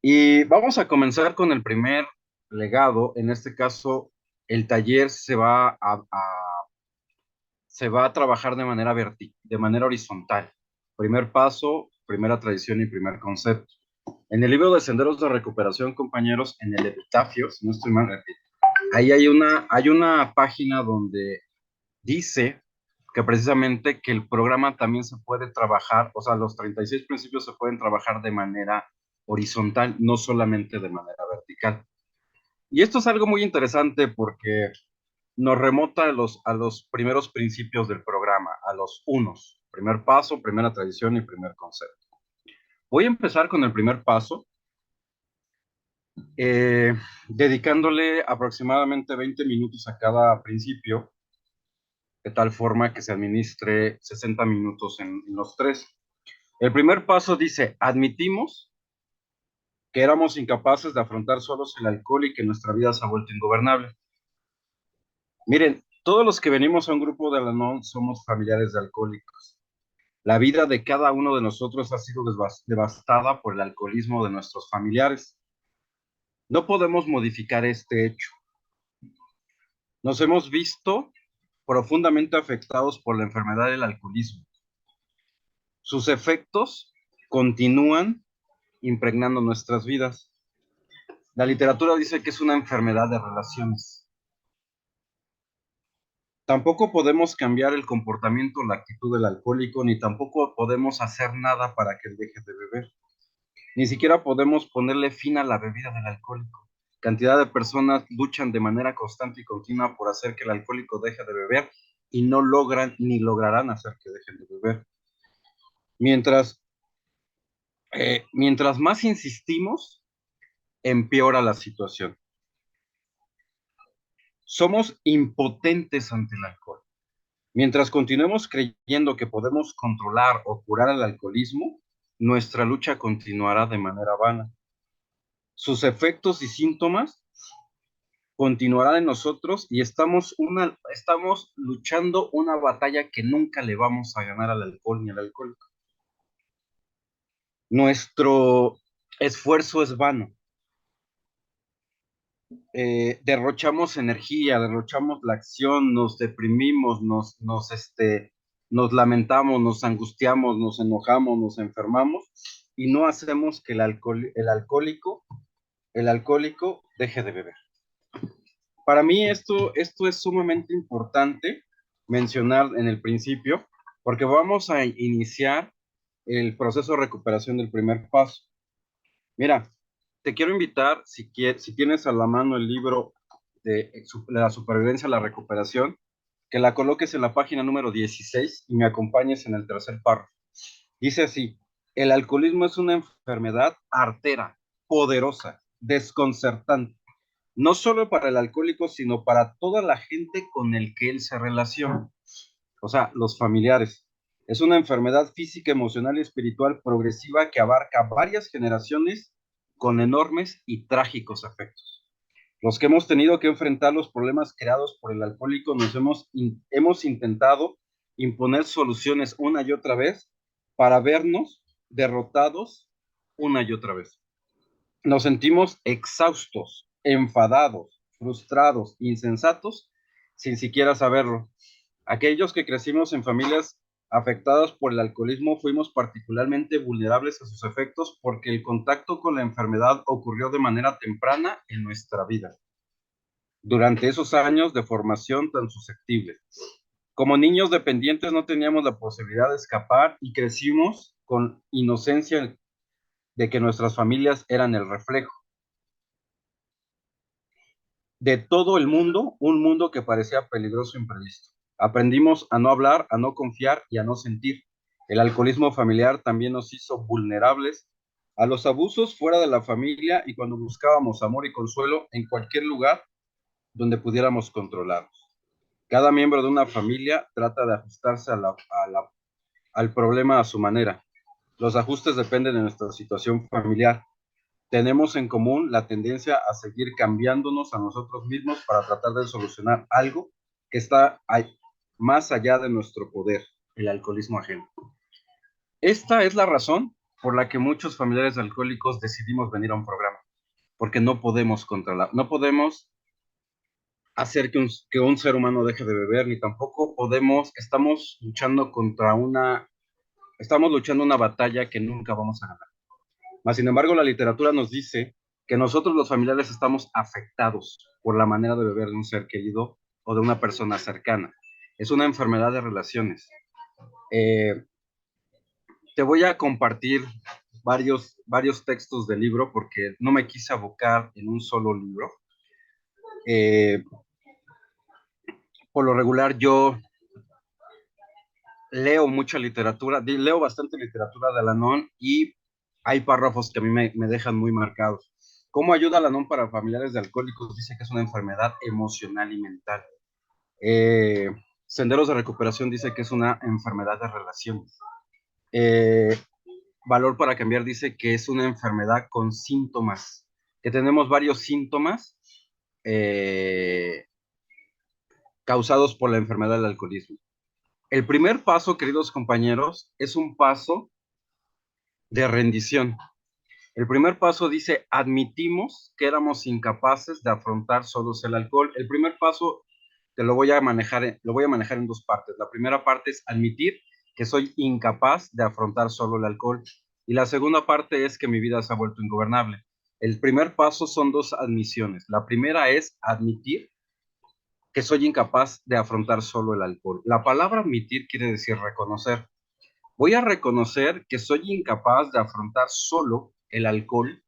Y vamos a comenzar con el primer legado. En este caso, el taller se va a trabajar de manera de manera horizontal. Primer paso, primera tradición y primer concepto. En el libro de Senderos de Recuperación, compañeros, en el epitafio, si no estoy mal, ahí hay una página donde dice que precisamente que el programa también se puede trabajar, o sea, los 36 principios se pueden trabajar de manera horizontal, no solamente de manera vertical. Y esto es algo muy interesante porque nos remota a los primeros principios del programa, a los unos, primer paso, primera tradición y primer concepto. Voy a empezar con el primer paso, eh, dedicándole aproximadamente 20 minutos a cada principio, de tal forma que se administre 60 minutos en los tres. El primer paso dice, admitimos que éramos incapaces de afrontar solos el alcohol y que nuestra vida se ha vuelto ingobernable. Miren, todos los que venimos a un grupo de Al-Anon somos familiares de alcohólicos. La vida de cada uno de nosotros ha sido devastada por el alcoholismo de nuestros familiares. No podemos modificar este hecho. Nos hemos visto profundamente afectados por la enfermedad del alcoholismo. Sus efectos continúan impregnando nuestras vidas. La literatura dice que es una enfermedad de relaciones. Tampoco podemos cambiar el comportamiento o la actitud del alcohólico, ni tampoco podemos hacer nada para que él deje de beber. Ni siquiera podemos ponerle fin a la bebida del alcohólico. Cantidad de personas luchan de manera constante y continua por hacer que el alcohólico deje de beber y no logran ni lograrán hacer que dejen de beber. Mientras, mientras más insistimos, empeora la situación. Somos impotentes ante el alcohol. Mientras continuemos creyendo que podemos controlar o curar el alcoholismo, nuestra lucha continuará de manera vana. Sus efectos y síntomas continuarán en nosotros y estamos luchando una batalla que nunca le vamos a ganar al alcohol ni al alcohólico. Nuestro esfuerzo es vano. Derrochamos energía, derrochamos la acción, nos deprimimos, nos lamentamos, nos angustiamos, nos enojamos, nos enfermamos y no hacemos que el alcohólico deje de beber. Para mí esto es sumamente importante mencionar en el principio, porque vamos a iniciar el proceso de recuperación del primer paso. Mira, te quiero invitar, si tienes a la mano el libro de la supervivencia a la recuperación, que la coloques en la página número 16 y me acompañes en el tercer párrafo. Dice así, el alcoholismo es una enfermedad artera, poderosa, desconcertante, no solo para el alcohólico, sino para toda la gente con el que él se relaciona, o sea, los familiares. Es una enfermedad física, emocional y espiritual progresiva que abarca varias generaciones con enormes y trágicos efectos. Los que hemos tenido que enfrentar los problemas creados por el alcohólico hemos intentado imponer soluciones una y otra vez para vernos derrotados una y otra vez. Nos sentimos exhaustos, enfadados, frustrados, insensatos, sin siquiera saberlo. Aquellos que crecimos en familias afectadas por el alcoholismo fuimos particularmente vulnerables a sus efectos porque el contacto con la enfermedad ocurrió de manera temprana en nuestra vida, durante esos años de formación tan susceptible. Como niños dependientes no teníamos la posibilidad de escapar y crecimos con inocencia de que nuestras familias eran el reflejo de todo el mundo, un mundo que parecía peligroso e imprevisto. Aprendimos a no hablar, a no confiar y a no sentir. El alcoholismo familiar también nos hizo vulnerables a los abusos fuera de la familia y cuando buscábamos amor y consuelo en cualquier lugar donde pudiéramos controlarnos. Cada miembro de una familia trata de ajustarse al problema a su manera. Los ajustes dependen de nuestra situación familiar. Tenemos en común la tendencia a seguir cambiándonos a nosotros mismos para tratar de solucionar algo que está más allá de nuestro poder, el alcoholismo ajeno. Esta es la razón por la que muchos familiares alcohólicos decidimos venir a un programa, porque no podemos controlar, no podemos hacer que un ser humano deje de beber, ni tampoco podemos, estamos luchando una batalla que nunca vamos a ganar. Mas, sin embargo, la literatura nos dice que nosotros los familiares estamos afectados por la manera de beber de un ser querido o de una persona cercana. Es una enfermedad de relaciones. Eh, Te voy a compartir varios textos del libro porque no me quise abocar en un solo libro. Eh, por lo regular yo leo mucha literatura, leo bastante literatura de Alanon y hay párrafos que a mí me dejan muy marcados. ¿Cómo ayuda Alanon para familiares de alcohólicos? Dice que es una enfermedad emocional y mental. Eh, Senderos de Recuperación dice que es una enfermedad de relaciones. Eh, Valor para Cambiar dice que es una enfermedad con síntomas, que tenemos varios síntomas eh, causados por la enfermedad del alcoholismo. El primer paso, queridos compañeros, es un paso de rendición. El primer paso dice, admitimos que éramos incapaces de afrontar solos el alcohol. El primer paso te lo voy a manejar en dos partes. La primera parte es admitir que soy incapaz de afrontar solo el alcohol. Y la segunda parte es que mi vida se ha vuelto ingobernable. El primer paso son dos admisiones. La primera es admitir que soy incapaz de afrontar solo el alcohol. La palabra admitir quiere decir reconocer. Voy a reconocer que soy incapaz de afrontar solo el alcohol.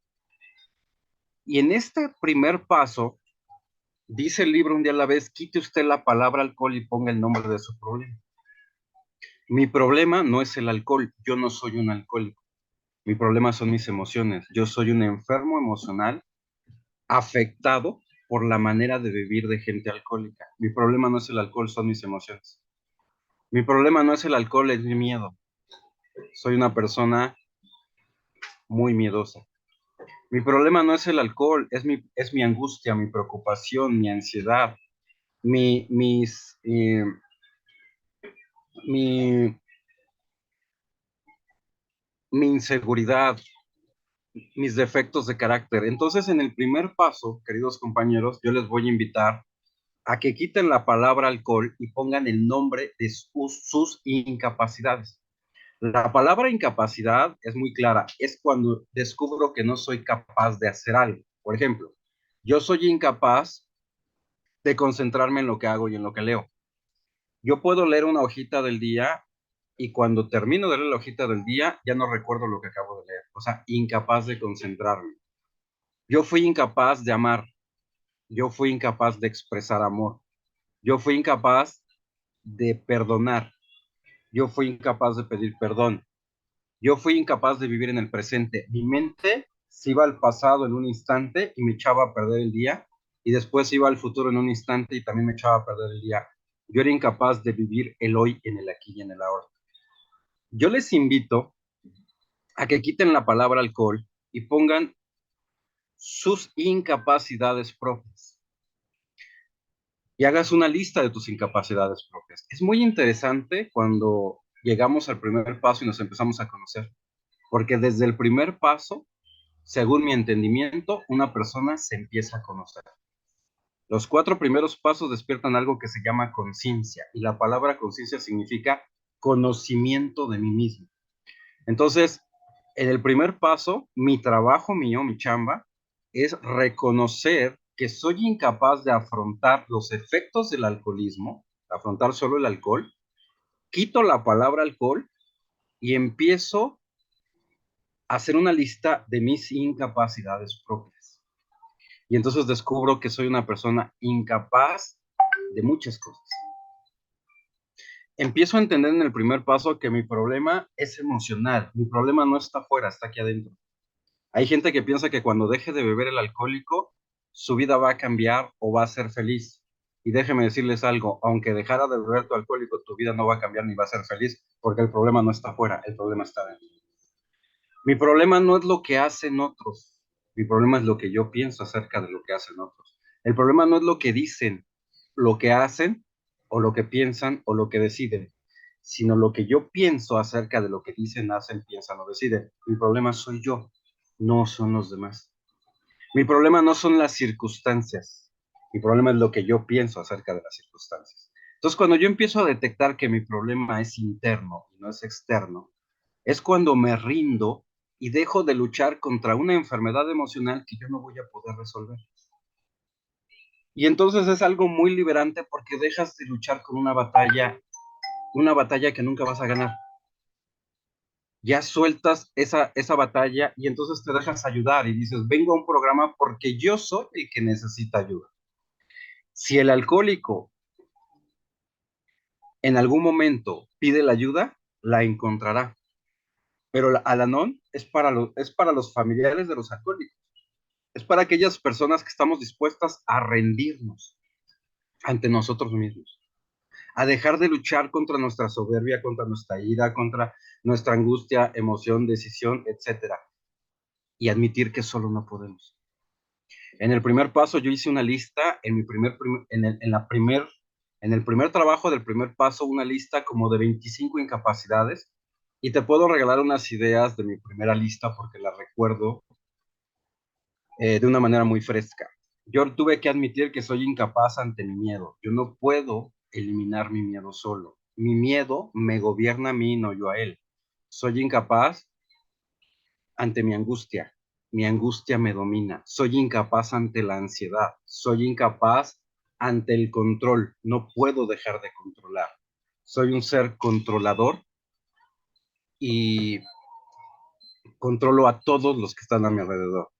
Y en este primer paso, dice el libro Un día a la vez, quite usted la palabra alcohol y ponga el nombre de su problema. Mi problema no es el alcohol, yo no soy un alcohólico. Mi problema son mis emociones. Yo soy un enfermo emocional afectado por la manera de vivir de gente alcohólica. Mi problema no es el alcohol, son mis emociones. Mi problema no es el alcohol, es mi miedo. Soy una persona muy miedosa. Mi problema no es el alcohol, es mi angustia, mi preocupación, mi ansiedad, mi, mis, mi, mi inseguridad, mis defectos de carácter. Entonces, en el primer paso, queridos compañeros, yo les voy a invitar a que quiten la palabra alcohol y pongan el nombre de sus incapacidades. La palabra incapacidad es muy clara, es cuando descubro que no soy capaz de hacer algo. Por ejemplo, yo soy incapaz de concentrarme en lo que hago y en lo que leo. Yo puedo leer una hojita del día y cuando termino de leer la hojita del día ya no recuerdo lo que acabo de leer. O sea, incapaz de concentrarme. Yo fui incapaz de amar. Yo fui incapaz de expresar amor. Yo fui incapaz de perdonar. Yo fui incapaz de pedir perdón. Yo fui incapaz de vivir en el presente. Mi mente se iba al pasado en un instante y me echaba a perder el día, y después iba al futuro en un instante y también me echaba a perder el día. Yo era incapaz de vivir el hoy en el aquí y en el ahora. Yo les invito a que quiten la palabra alcohol y pongan sus incapacidades propias y hagas una lista de tus incapacidades propias. Es muy interesante cuando llegamos al primer paso y nos empezamos a conocer, porque desde el primer paso, según mi entendimiento, una persona se empieza a conocer. Los 4 primeros pasos despiertan algo que se llama conciencia, y la palabra conciencia significa conocimiento de mí mismo. Entonces, en el primer paso, mi trabajo mío, mi chamba, es reconocer que soy incapaz de afrontar los efectos del alcoholismo, afrontar solo el alcohol, quito la palabra alcohol y empiezo a hacer una lista de mis incapacidades propias. Y entonces descubro que soy una persona incapaz de muchas cosas. Empiezo a entender en el primer paso que mi problema es emocional. Mi problema no está afuera, está aquí adentro. Hay gente que piensa que cuando deje de beber el alcohólico, su vida va a cambiar o va a ser feliz. Y déjeme decirles algo, aunque dejara de beber tu alcohólico, tu vida no va a cambiar ni va a ser feliz, porque el problema no está afuera, el problema está dentro. Mi problema no es lo que hacen otros, mi problema es lo que yo pienso acerca de lo que hacen otros. El problema no es lo que dicen, lo que hacen, o lo que piensan, o lo que deciden. sino lo que yo pienso acerca de lo que dicen, hacen, piensan o deciden. Mi problema soy yo, no son los demás. Mi problema no son las circunstancias, mi problema es lo que yo pienso acerca de las circunstancias. Entonces, cuando yo empiezo a detectar que mi problema es interno y no es externo, es cuando me rindo y dejo de luchar contra una enfermedad emocional que yo no voy a poder resolver. Y entonces es algo muy liberante porque dejas de luchar con una batalla que nunca vas a ganar. Ya sueltas esa batalla y entonces te dejas ayudar y dices, vengo a un programa porque yo soy el que necesita ayuda. Si el alcohólico en algún momento pide la ayuda, la encontrará. Pero Al-Anon es para los familiares de los alcohólicos. Es para aquellas personas que estamos dispuestas a rendirnos ante nosotros mismos, a dejar de luchar contra nuestra soberbia, contra nuestra ira, contra nuestra angustia, emoción, decisión, etcétera, y admitir que solo no podemos. En el primer paso yo hice una lista, en el primer trabajo del primer paso, una lista como de 25 incapacidades, y te puedo regalar unas ideas de mi primera lista porque las recuerdo de una manera muy fresca. Yo tuve que admitir que soy incapaz ante mi miedo. Yo no puedo eliminar mi miedo solo. Mi miedo me gobierna a mí, no yo a él. Soy incapaz ante mi angustia. Mi angustia me domina. Soy incapaz ante la ansiedad. Soy incapaz ante el control. No puedo dejar de controlar. Soy un ser controlador y controlo a todos los que están a mi alrededor.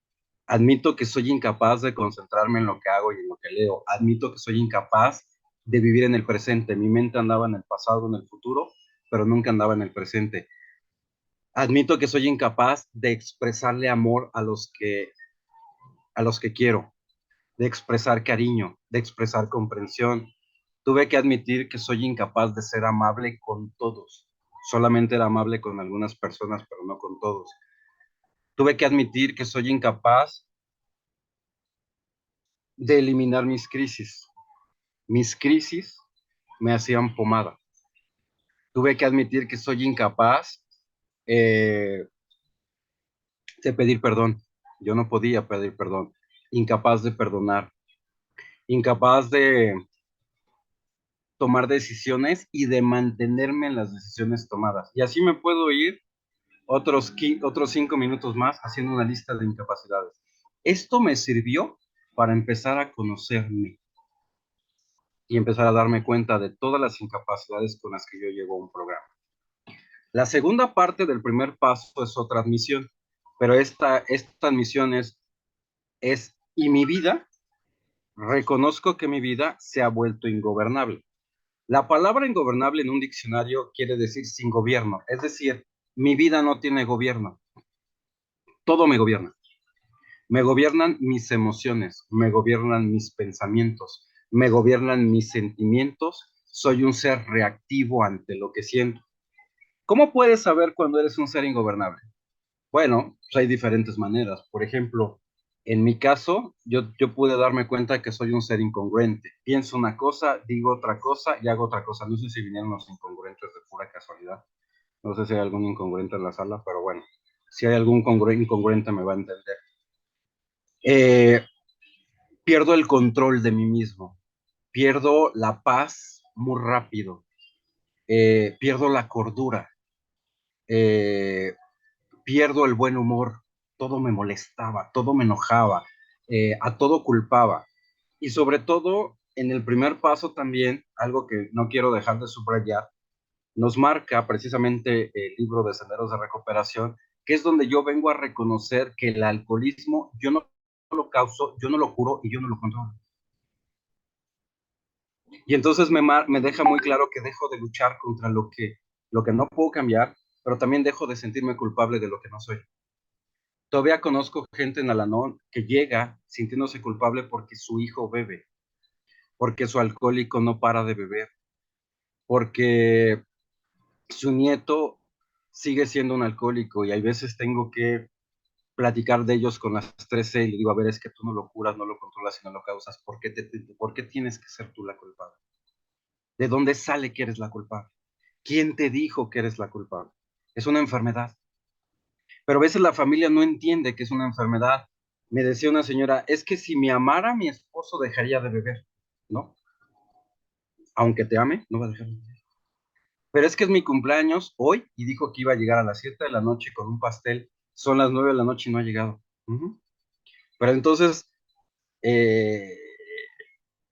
Admito que soy incapaz de concentrarme en lo que hago y en lo que leo. Admito que soy incapaz de vivir en el presente. Mi mente andaba en el pasado, en el futuro, pero nunca andaba en el presente. Admito que soy incapaz de expresarle amor a los que quiero, de expresar cariño, de expresar comprensión. Tuve que admitir que soy incapaz de ser amable con todos. Solamente era amable con algunas personas, pero no con todos. Tuve que admitir que soy incapaz de eliminar mis crisis. Mis crisis me hacían pomada. Tuve que admitir que soy incapaz eh, de pedir perdón. Yo no podía pedir perdón. Incapaz de perdonar. Incapaz de tomar decisiones y de mantenerme en las decisiones tomadas. Y así me puedo ir otros 5 minutos más haciendo una lista de incapacidades. Esto me sirvió para empezar a conocerme y empezar a darme cuenta de todas las incapacidades con las que yo llevo a un programa. La segunda parte del primer paso es otra admisión, pero esta admisión y mi vida, reconozco que mi vida se ha vuelto ingobernable. La palabra ingobernable en un diccionario quiere decir sin gobierno, es decir, mi vida no tiene gobierno, todo me gobierna. Me gobiernan mis emociones, me gobiernan mis pensamientos, me gobiernan mis sentimientos, soy un ser reactivo ante lo que siento. ¿Cómo puedes saber cuando eres un ser ingobernable? Bueno, pues hay diferentes maneras. Por ejemplo, en mi caso, yo pude darme cuenta que soy un ser incongruente. Pienso una cosa, digo otra cosa y hago otra cosa. No sé si vinieron los incongruentes de pura casualidad. No sé si hay algún incongruente en la sala, pero bueno, si hay algún incongruente me va a entender. Eh, Pierdo el control de mí mismo. Pierdo la paz muy rápido. Pierdo la cordura. Eh, Pierdo el buen humor, todo me molestaba, todo me enojaba, a todo culpaba. Y sobre todo, en el primer paso también, algo que no quiero dejar de subrayar, nos marca precisamente el libro de Senderos de Recuperación, que es donde yo vengo a reconocer que el alcoholismo yo no lo causo, yo no lo curo y yo no lo controlo. Y entonces me deja muy claro que dejo de luchar contra lo que no puedo cambiar, pero también dejo de sentirme culpable de lo que no soy. Todavía conozco gente en Alanón que llega sintiéndose culpable porque su hijo bebe, porque su alcohólico no para de beber, porque su nieto sigue siendo un alcohólico y hay veces tengo que platicar de ellos con las 13 y le digo, a ver, es que tú no lo curas, no lo controlas y no lo causas, ¿por qué tienes que ser tú la culpable? ¿De dónde sale que eres la culpable? ¿Quién te dijo que eres la culpable? Es una enfermedad. Pero a veces la familia no entiende que es una enfermedad. Me decía una señora, es que si me amara mi esposo dejaría de beber, ¿no? Aunque te ame, no va a dejar de beber. Pero es que es mi cumpleaños hoy y dijo que iba a llegar a las 7 de la noche con un pastel. Son las 9 de la noche y no ha llegado. Pero entonces, eh,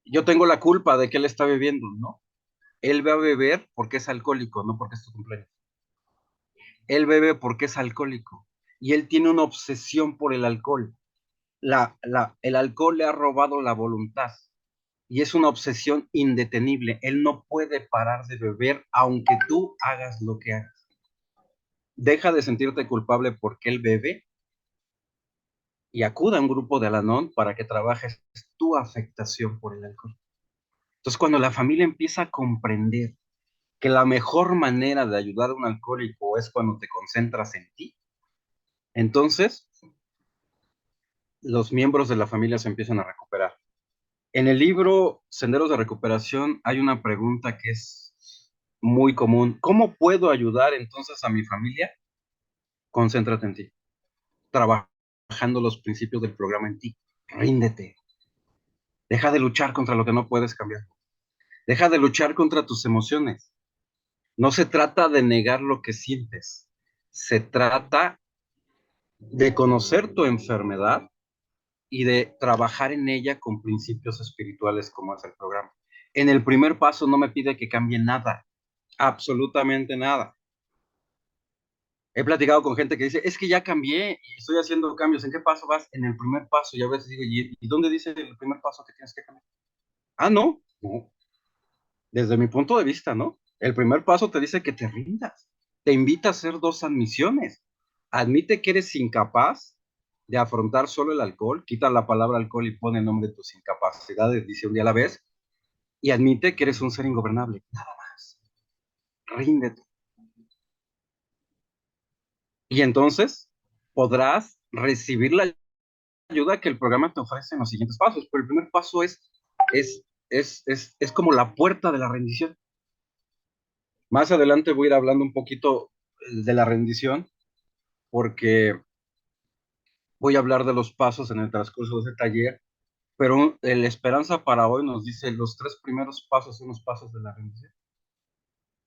yo tengo la culpa de que él está bebiendo, ¿no? Él va a beber porque es alcohólico, no porque es tu cumpleaños. Él bebe porque es alcohólico y él tiene una obsesión por el alcohol. El alcohol le ha robado la voluntad y es una obsesión indetenible. Él no puede parar de beber aunque tú hagas lo que hagas. Deja de sentirte culpable porque él bebe y acuda a un grupo de Al-Anon para que trabajes tu afectación por el alcohol. Entonces, cuando la familia empieza a comprender que la mejor manera de ayudar a un alcohólico es cuando te concentras en ti, entonces los miembros de la familia se empiezan a recuperar. En el libro Senderos de Recuperación hay una pregunta que es muy común. ¿Cómo puedo ayudar entonces a mi familia? Concéntrate en ti, trabajando los principios del programa en ti. Ríndete. Deja de luchar contra lo que no puedes cambiar. Deja de luchar contra tus emociones. No se trata de negar lo que sientes. Se trata de conocer tu enfermedad y de trabajar en ella con principios espirituales como es el programa. En el primer paso no me pide que cambie nada, absolutamente nada. He platicado con gente que dice, es que ya cambié y estoy haciendo cambios. ¿En qué paso vas? En el primer paso. Y a veces digo, ¿y dónde dice el primer paso que tienes que cambiar? Ah, no. No. Desde mi punto de vista, ¿no? El primer paso te dice que te rindas. Te invita a hacer dos admisiones. Admite que eres incapaz de afrontar solo el alcohol, quita la palabra alcohol y pone el nombre de tus incapacidades, dice un día a la vez, y admite que eres un ser ingobernable. Nada más. Ríndete. Y entonces podrás recibir la ayuda que el programa te ofrece en los siguientes pasos. Pero el primer paso es como la puerta de la rendición. Más adelante voy a ir hablando un poquito de la rendición, porque voy a hablar de los pasos en el transcurso de ese taller, pero la esperanza para hoy nos dice los tres primeros pasos son los pasos de la rendición.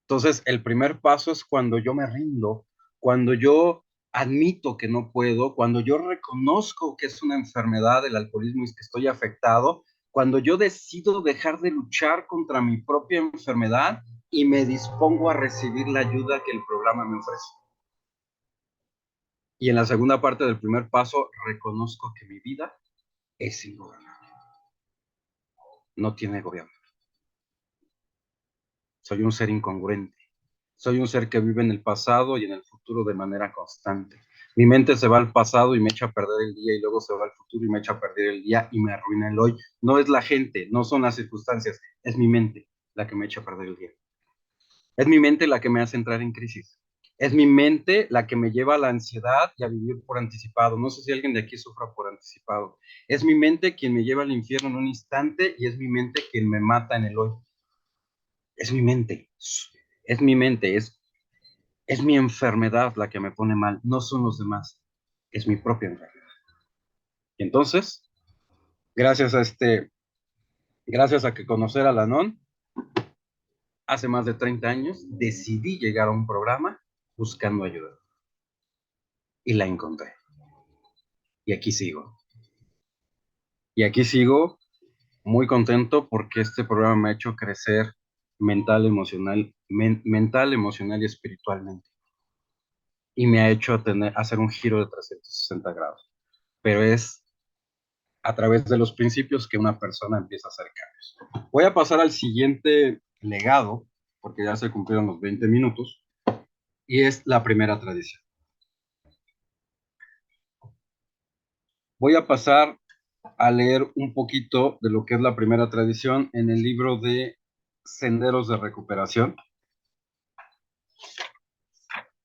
Entonces, el primer paso es cuando yo me rindo, cuando yo admito que no puedo, cuando yo reconozco que es una enfermedad el alcoholismo y que estoy afectado, cuando yo decido dejar de luchar contra mi propia enfermedad y me dispongo a recibir la ayuda que el programa me ofrece. Y en la segunda parte del primer paso, reconozco que mi vida es ingobernable, no tiene gobierno. Soy un ser incongruente. Soy un ser que vive en el pasado y en el futuro de manera constante. Mi mente se va al pasado y me echa a perder el día y luego se va al futuro y me echa a perder el día y me arruina el hoy. No es la gente, no son las circunstancias, es mi mente la que me echa a perder el día. Es mi mente la que me hace entrar en crisis. Es mi mente la que me lleva a la ansiedad y a vivir por anticipado. No sé si alguien de aquí sufra por anticipado. Es mi mente quien me lleva al infierno en un instante y es mi mente quien me mata en el hoy. Es mi mente. Es mi mente, es mi enfermedad la que me pone mal, no son los demás, es mi propia enfermedad. Y entonces, gracias a gracias a que conocer a Lanón, hace más de 30 años, decidí llegar a un programa buscando ayuda. Y la encontré. Y aquí sigo. Y aquí sigo muy contento porque este programa me ha hecho crecer mental, emocional y espiritualmente. Y me ha hecho hacer un giro de 360 grados. Pero es a través de los principios que una persona empieza a hacer cambios. Voy a pasar al siguiente legado, porque ya se cumplieron los 20 minutos, y es la primera tradición. Voy a pasar a leer un poquito de lo que es la primera tradición en el libro de Senderos de Recuperación.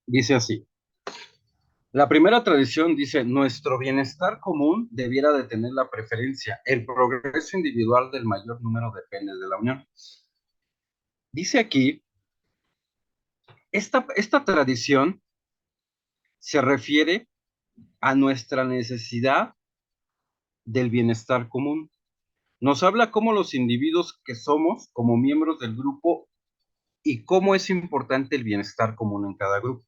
Dice así. La primera tradición dice, nuestro bienestar común debiera de tener la preferencia. El progreso individual del mayor número depende de la unión. Dice aquí Esta tradición se refiere a nuestra necesidad del bienestar común. Nos habla cómo los individuos que somos como miembros del grupo y cómo es importante el bienestar común en cada grupo.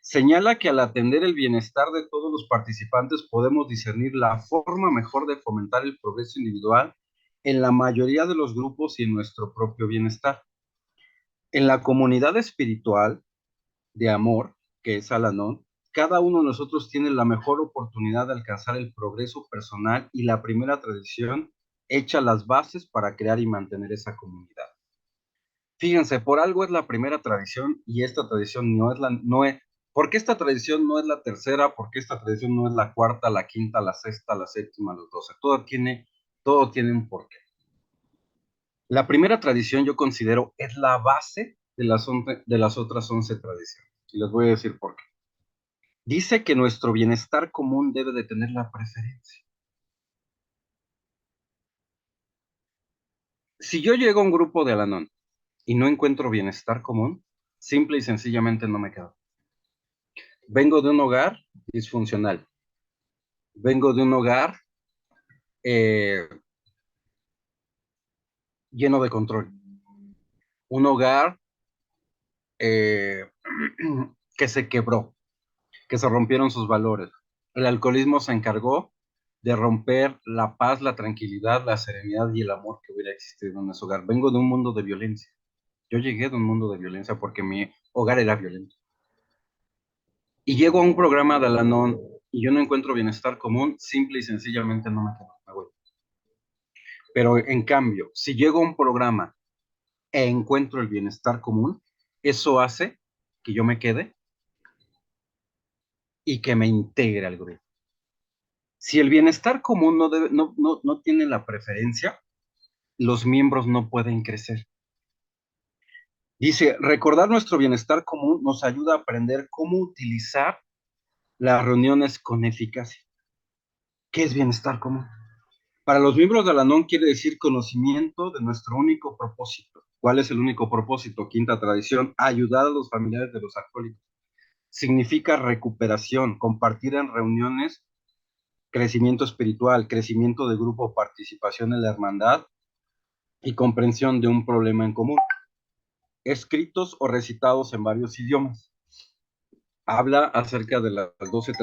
Señala que al atender el bienestar de todos los participantes podemos discernir la forma mejor de fomentar el progreso individual en la mayoría de los grupos y en nuestro propio bienestar. En la comunidad espiritual de amor, que es Al-Anon, cada uno de nosotros tiene la mejor oportunidad de alcanzar el progreso personal y la primera tradición echa las bases para crear y mantener esa comunidad. Fíjense, por algo es la primera tradición y esta tradición ¿por qué esta tradición no es la tercera? ¿Por qué esta tradición no es la cuarta, la quinta, la sexta, la séptima, la 12? Todo tiene un porqué. La primera tradición yo considero es la base de las otras 11 tradiciones. Y les voy a decir por qué. Dice que nuestro bienestar común debe de tener la preferencia. Si yo llego a un grupo de Al-Anon y no encuentro bienestar común, simple y sencillamente no me quedo. Vengo de un hogar disfuncional. Vengo de un hogar eh, lleno de control. Un hogar eh, que se quebró, que se rompieron sus valores. El alcoholismo se encargó de romper la paz, la tranquilidad, la serenidad y el amor que hubiera existido en ese hogar. Vengo de un mundo de violencia. Yo llegué de un mundo de violencia porque mi hogar era violento. Y llego a un programa de Al-Anon y yo no encuentro bienestar común, simple y sencillamente no me quedo, me voy. Pero en cambio, si llego a un programa e encuentro el bienestar común, eso hace que yo me quede y que me integre al grupo. Si el bienestar común no tiene la preferencia, los miembros no pueden crecer. Dice, recordar nuestro bienestar común nos ayuda a aprender cómo utilizar las reuniones con eficacia. ¿Qué es bienestar común? Para los miembros de la NON quiere decir conocimiento de nuestro único propósito. ¿Cuál es el único propósito? Quinta tradición, ayudar a los familiares de los alcohólicos. Significa recuperación, compartir en reuniones, crecimiento espiritual, crecimiento de grupo, participación en la hermandad y comprensión de un problema en común. Escritos o recitados en varios idiomas. Habla acerca de las 12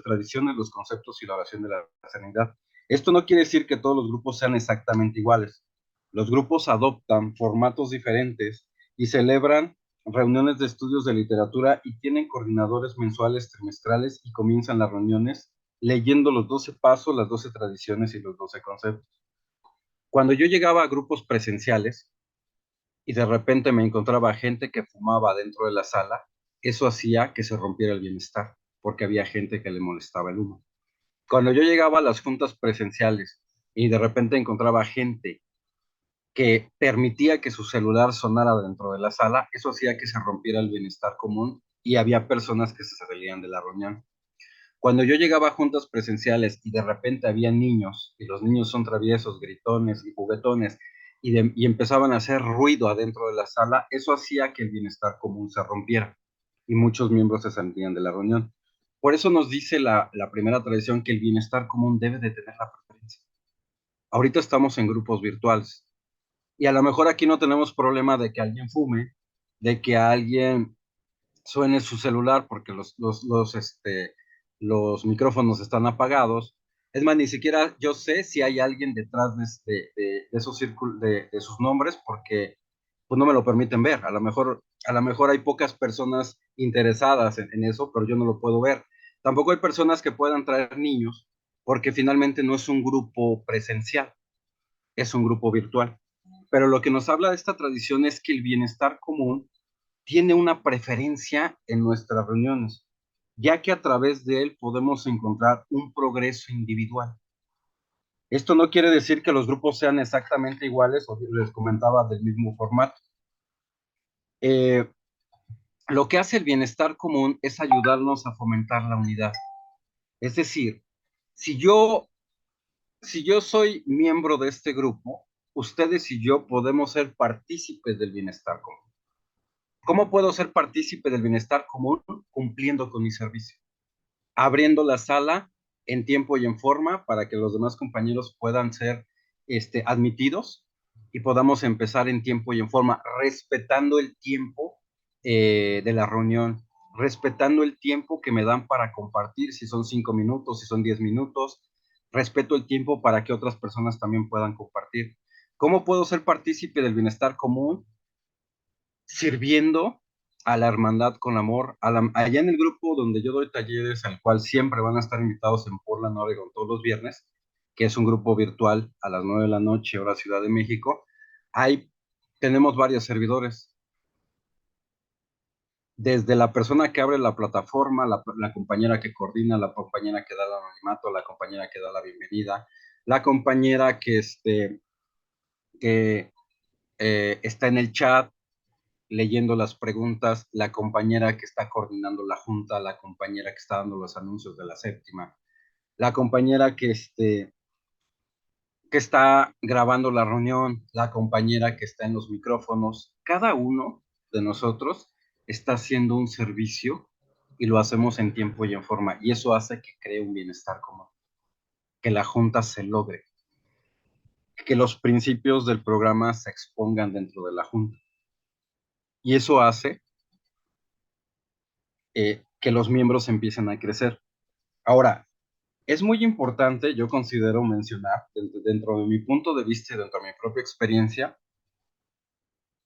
tradiciones, los conceptos y la oración de la sanidad. Esto no quiere decir que todos los grupos sean exactamente iguales. Los grupos adoptan formatos diferentes y celebran reuniones de estudios de literatura y tienen coordinadores mensuales, trimestrales y comienzan las reuniones leyendo los 12 pasos, las 12 tradiciones y los 12 conceptos. Cuando yo llegaba a grupos presenciales y de repente me encontraba gente que fumaba dentro de la sala, eso hacía que se rompiera el bienestar, porque había gente que le molestaba el humo. Cuando yo llegaba a las juntas presenciales y de repente encontraba gente que permitía que su celular sonara dentro de la sala, eso hacía que se rompiera el bienestar común y había personas que se salían de la reunión. Cuando yo llegaba a juntas presenciales y de repente había niños, y los niños son traviesos, gritones y juguetones, y empezaban a hacer ruido adentro de la sala, eso hacía que el bienestar común se rompiera y muchos miembros se salían de la reunión. Por eso nos dice la primera tradición que el bienestar común debe de tener la preferencia. Ahorita estamos en grupos virtuales y a lo mejor aquí no tenemos problema de que alguien fume, de que alguien suene su celular porque los micrófonos están apagados. Es más, ni siquiera yo sé si hay alguien detrás de esos círculos, de sus nombres, porque pues no me lo permiten ver. A lo mejor hay pocas personas interesadas en eso, pero yo no lo puedo ver. Tampoco hay personas que puedan traer niños, porque finalmente no es un grupo presencial, es un grupo virtual. Pero lo que nos habla de esta tradición es que el bienestar común tiene una preferencia en nuestras reuniones, ya que a través de él podemos encontrar un progreso individual. Esto no quiere decir que los grupos sean exactamente iguales, o les comentaba del mismo formato. Eh, lo que hace el bienestar común es ayudarnos a fomentar la unidad. Es decir, si yo, si yo soy miembro de este grupo, ustedes y yo podemos ser partícipes del bienestar común. ¿Cómo puedo ser partícipe del bienestar común? Cumpliendo con mi servicio, abriendo la sala en tiempo y en forma para que los demás compañeros puedan ser admitidos y podamos empezar en tiempo y en forma, respetando el tiempo de la reunión, respetando el tiempo que me dan para compartir, si son 5 minutos, si son 10 minutos, respeto el tiempo para que otras personas también puedan compartir. ¿Cómo puedo ser partícipe del bienestar común? Sirviendo a la hermandad con amor, allá en el grupo donde yo doy talleres, al cual siempre van a estar invitados en Portland, Oregon, todos los viernes, que es un grupo virtual a las 9 de la noche, hora Ciudad de México. Ahí tenemos varios servidores, desde la persona que abre la plataforma, la compañera que coordina, la compañera que da el anonimato, la compañera que da la bienvenida, la compañera que está en el chat, leyendo las preguntas, la compañera que está coordinando la junta, la compañera que está dando los anuncios de la séptima, la compañera que está grabando la reunión, la compañera que está en los micrófonos. Cada uno de nosotros está haciendo un servicio y lo hacemos en tiempo y en forma. Y eso hace que cree un bienestar común, que la junta se logre, que los principios del programa se expongan dentro de la junta. Y eso hace que los miembros empiecen a crecer. Ahora, es muy importante, yo considero mencionar, dentro de mi punto de vista y dentro de mi propia experiencia,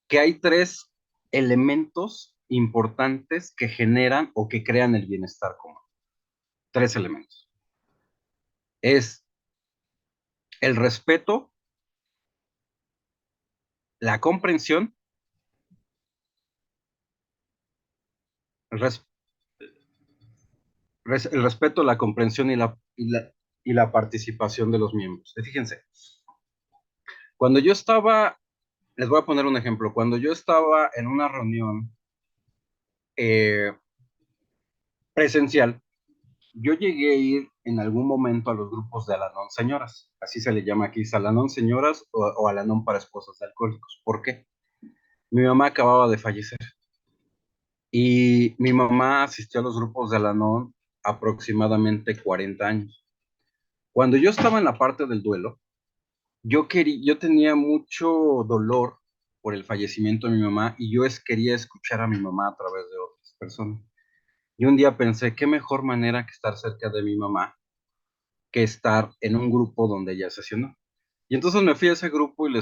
que hay 3 elementos importantes que generan o que crean el bienestar común. 3 elementos. Es el respeto, la comprensión, res, el respeto, la comprensión y la participación de los miembros. Fíjense, cuando yo estaba, les voy a poner un ejemplo, cuando yo estaba en una reunión presencial, yo llegué a ir en algún momento a los grupos de Al-Anon Señoras, así se le llama aquí, Al-Anon Señoras o Al-Anon para esposas de alcohólicos. ¿Por qué? Mi mamá acababa de fallecer y mi mamá asistió a los grupos de Al-Anon aproximadamente 40 años. Cuando yo estaba en la parte del duelo, yo tenía mucho dolor por el fallecimiento de mi mamá y quería escuchar a mi mamá a través de otras personas. Y un día pensé, qué mejor manera que estar cerca de mi mamá que estar en un grupo donde ella sesionó. Y entonces me fui a ese grupo y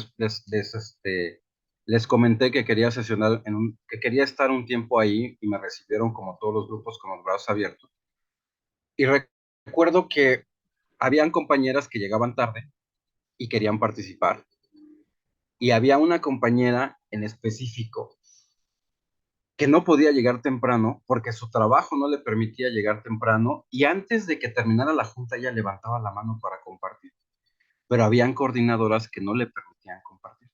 les comenté que quería sesionar, que quería estar un tiempo ahí y me recibieron como todos los grupos con los brazos abiertos. Y recuerdo que habían compañeras que llegaban tarde y querían participar. Y había una compañera en específico que no podía llegar temprano porque su trabajo no le permitía llegar temprano y antes de que terminara la junta ella levantaba la mano para compartir, pero habían coordinadoras que no le permitían compartir.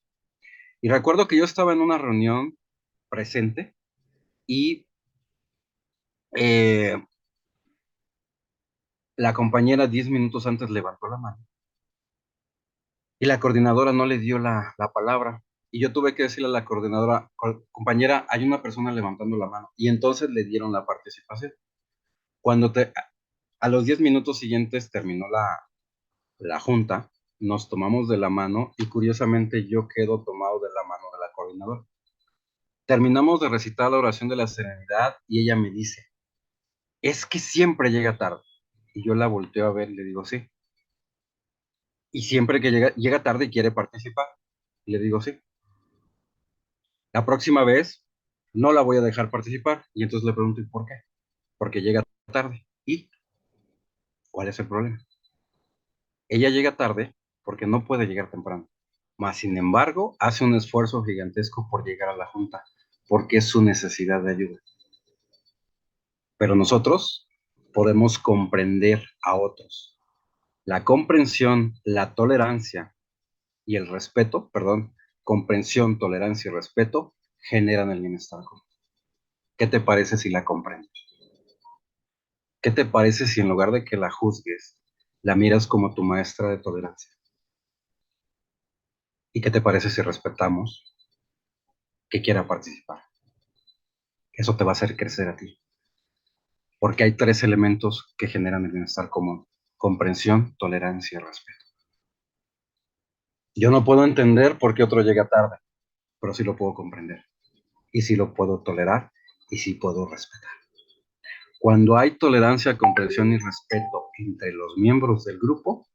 Y recuerdo que yo estaba en una reunión presente y eh, la compañera 10 minutos antes levantó la mano y la coordinadora no le dio la palabra. Y yo tuve que decirle a la coordinadora, compañera, hay una persona levantando la mano. Y entonces le dieron la participación. Cuando a los 10 minutos siguientes terminó la junta, nos tomamos de la mano y curiosamente yo quedo tomado de la mano de la coordinadora. Terminamos de recitar la oración de la serenidad y ella me dice, es que siempre llega tarde. Y yo la volteo a ver y le digo, sí. Y siempre que llega tarde y quiere participar. Y le digo, sí. La próxima vez no la voy a dejar participar. Y entonces le pregunto, ¿y por qué? Porque llega tarde. ¿Y cuál es el problema? Ella llega tarde porque no puede llegar temprano. Mas, sin embargo, hace un esfuerzo gigantesco por llegar a la junta, porque es su necesidad de ayuda. Pero nosotros podemos comprender a otros. La comprensión, la tolerancia y el respeto, perdón, comprensión, tolerancia y respeto generan el bienestar común. ¿Qué te parece si la comprendes? ¿Qué te parece si en lugar de que la juzgues, la miras como tu maestra de tolerancia? ¿Y qué te parece si respetamos que quiera participar? Eso te va a hacer crecer a ti. Porque hay 3 elementos que generan el bienestar común: comprensión, tolerancia y respeto. Yo no puedo entender por qué otro llega tarde, pero sí lo puedo comprender. Y sí lo puedo tolerar y sí puedo respetar. Cuando hay tolerancia, comprensión y respeto entre los miembros del grupo,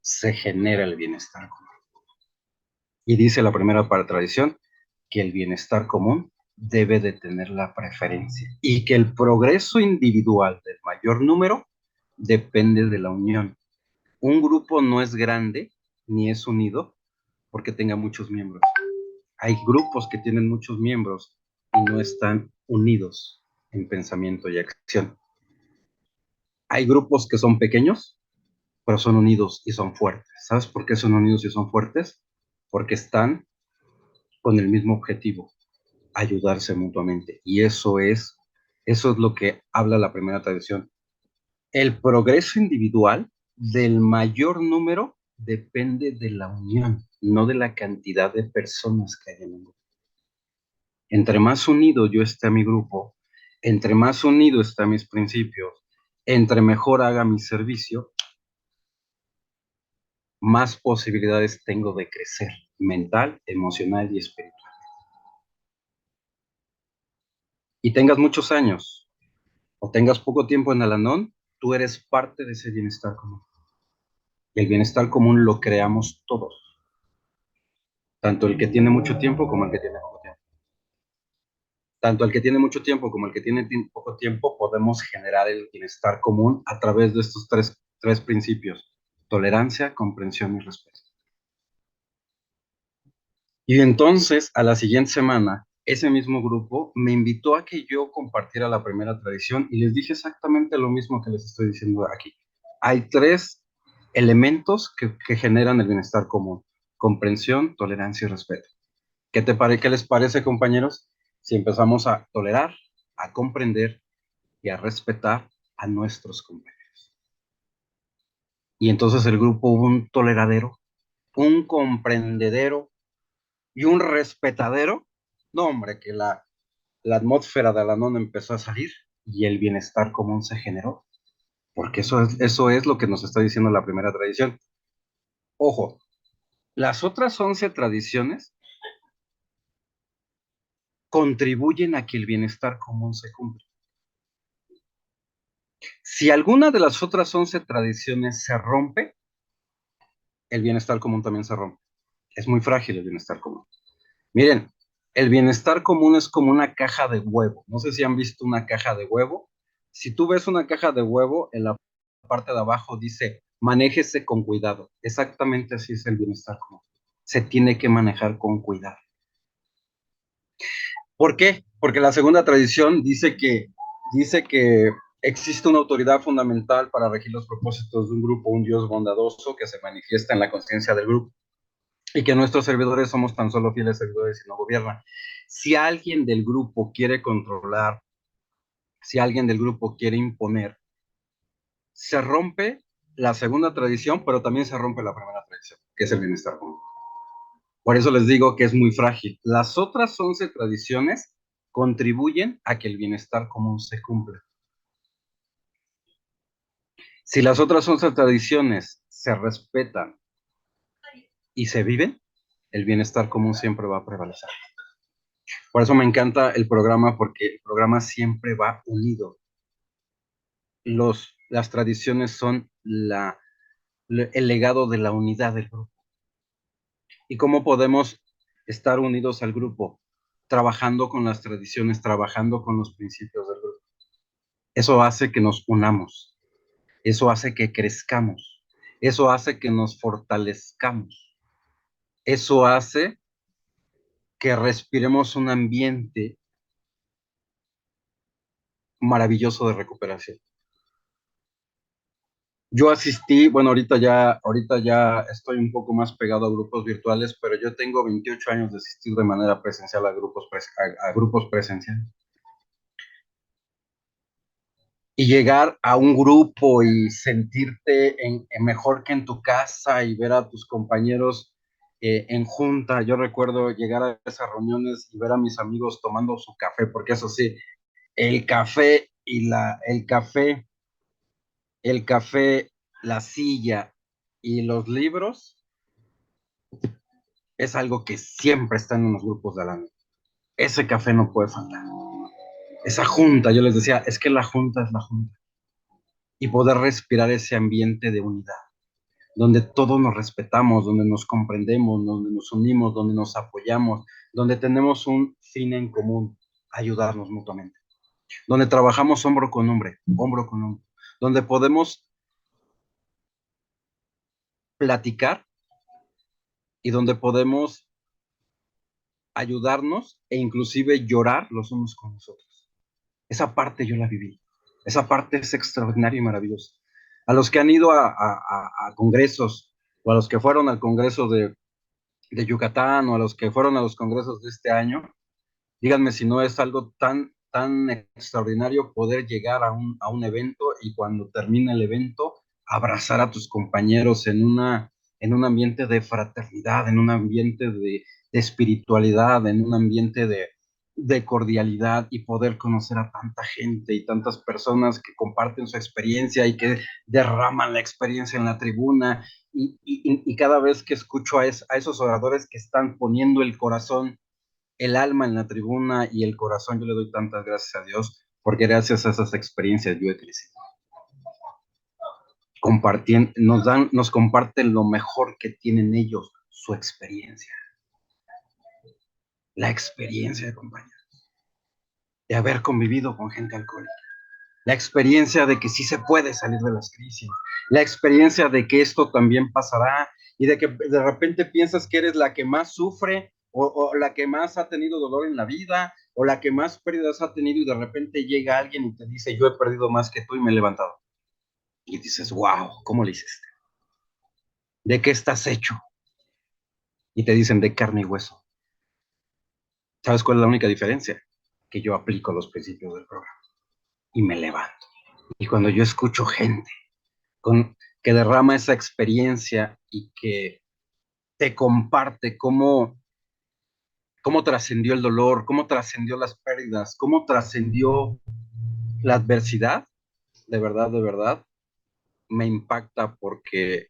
se genera el bienestar común. Y dice la primera tradición que el bienestar común debe de tener la preferencia y que el progreso individual del mayor número depende de la unión. Un grupo no es grande ni es unido porque tenga muchos miembros. Hay grupos que tienen muchos miembros y no están unidos en pensamiento y acción. Hay grupos que son pequeños, pero son unidos y son fuertes. ¿Sabes por qué son unidos y son fuertes? Porque están con el mismo objetivo: ayudarse mutuamente. Y eso es lo que habla la primera tradición. El progreso individual del mayor número depende de la unión, no de la cantidad de personas que hay en el grupo. Entre más unido yo esté a mi grupo, entre más unido esté a mis principios, entre mejor haga mi servicio, más posibilidades tengo de crecer mental, emocional y espiritual. Y tengas muchos años o tengas poco tiempo en Alanón, tú eres parte de ese bienestar común. Y el bienestar común lo creamos todos, tanto el que tiene mucho tiempo como el que tiene poco tiempo. Tanto el que tiene mucho tiempo como el que tiene poco tiempo podemos generar el bienestar común a través de estos tres principios: tolerancia, comprensión y respeto. Y entonces, a la siguiente semana, ese mismo grupo me invitó a que yo compartiera la primera tradición y les dije exactamente lo mismo que les estoy diciendo aquí. Hay 3 elementos que generan el bienestar común: comprensión, tolerancia y respeto. ¿Qué les parece, compañeros, si empezamos a tolerar, a comprender y a respetar a nuestros compañeros? Y entonces el grupo hubo un toleradero, un comprendedero y un respetadero. No, hombre, que la atmósfera de Alanón empezó a salir y el bienestar común se generó, porque eso es lo que nos está diciendo la primera tradición. Ojo, las otras 11 tradiciones contribuyen a que el bienestar común se cumpla. Si alguna de las otras 11 tradiciones se rompe, el bienestar común también se rompe. Es muy frágil el bienestar común. Miren, el bienestar común es como una caja de huevo. No sé si han visto una caja de huevo. Si tú ves una caja de huevo, en la parte de abajo dice: manéjese con cuidado. Exactamente así es el bienestar común. Se tiene que manejar con cuidado. ¿Por qué? Porque la segunda tradición dice que existe una autoridad fundamental para regir los propósitos de un grupo, un Dios bondadoso que se manifiesta en la conciencia del grupo, y que nuestros servidores somos tan solo fieles servidores y no gobiernan. Si alguien del grupo quiere controlar, si alguien del grupo quiere imponer, se rompe la segunda tradición, pero también se rompe la primera tradición, que es el bienestar común. Por eso les digo que es muy frágil. Las otras 11 tradiciones contribuyen a que el bienestar común se cumpla. Si las otras 11 tradiciones se respetan y se viven, el bienestar común siempre va a prevalecer. Por eso me encanta el programa, porque el programa siempre va unido. Las tradiciones son el legado de la unidad del grupo. ¿Y cómo podemos estar unidos al grupo? Trabajando con las tradiciones, trabajando con los principios del grupo. Eso hace que nos unamos, eso hace que crezcamos, eso hace que nos fortalezcamos, eso hace que respiremos un ambiente maravilloso de recuperación. Yo asistí, bueno, ahorita ya estoy un poco más pegado a grupos virtuales, pero yo tengo 28 años de asistir de manera presencial a grupos presenciales. Y llegar a un grupo y sentirte mejor que en tu casa y ver a tus compañeros en junta. Yo recuerdo llegar a esas reuniones y ver a mis amigos tomando su café, porque eso sí, el café y el café, la silla y los libros es algo que siempre está en los grupos de la. Ese café no puede faltar. Esa junta, yo les decía, es que la junta es la junta. Y poder respirar ese ambiente de unidad, donde todos nos respetamos, donde nos comprendemos, donde nos unimos, donde nos apoyamos, donde tenemos un fin en común, ayudarnos mutuamente, donde trabajamos hombro con hombro, donde podemos platicar y donde podemos ayudarnos e inclusive llorar los unos con los otros. Esa parte yo la viví. Esa parte es extraordinaria y maravillosa. A los que han ido a congresos o a los que fueron al congreso de Yucatán o a los que fueron a los congresos de este año, díganme si no es algo tan extraordinario poder llegar a un evento y cuando termina el evento, abrazar a tus compañeros en un ambiente de fraternidad, en un ambiente de espiritualidad, en un ambiente de cordialidad y poder conocer a tanta gente y tantas personas que comparten su experiencia y que derraman la experiencia en la tribuna. Y cada vez que escucho a esos oradores que están poniendo el corazón, el alma en la tribuna y el corazón, yo le doy tantas gracias a Dios, porque gracias a esas experiencias yo he crecido. Compartiendo, nos comparten lo mejor que tienen ellos, su experiencia. La experiencia, compañeros, de haber convivido con gente alcohólica. La experiencia de que sí se puede salir de las crisis. La experiencia de que esto también pasará y de que de repente piensas que eres la que más sufre o la que más ha tenido dolor en la vida o la que más pérdidas ha tenido y de repente llega alguien y te dice yo he perdido más que tú y me he levantado. Y dices, wow, ¿cómo le hiciste? ¿De qué estás hecho? Y te dicen de carne y hueso. ¿Sabes cuál es la única diferencia? Que yo aplico los principios del programa y me levanto. Y cuando yo escucho gente que derrama esa experiencia y que te comparte cómo trascendió el dolor, cómo trascendió las pérdidas, cómo trascendió la adversidad, de verdad, me impacta porque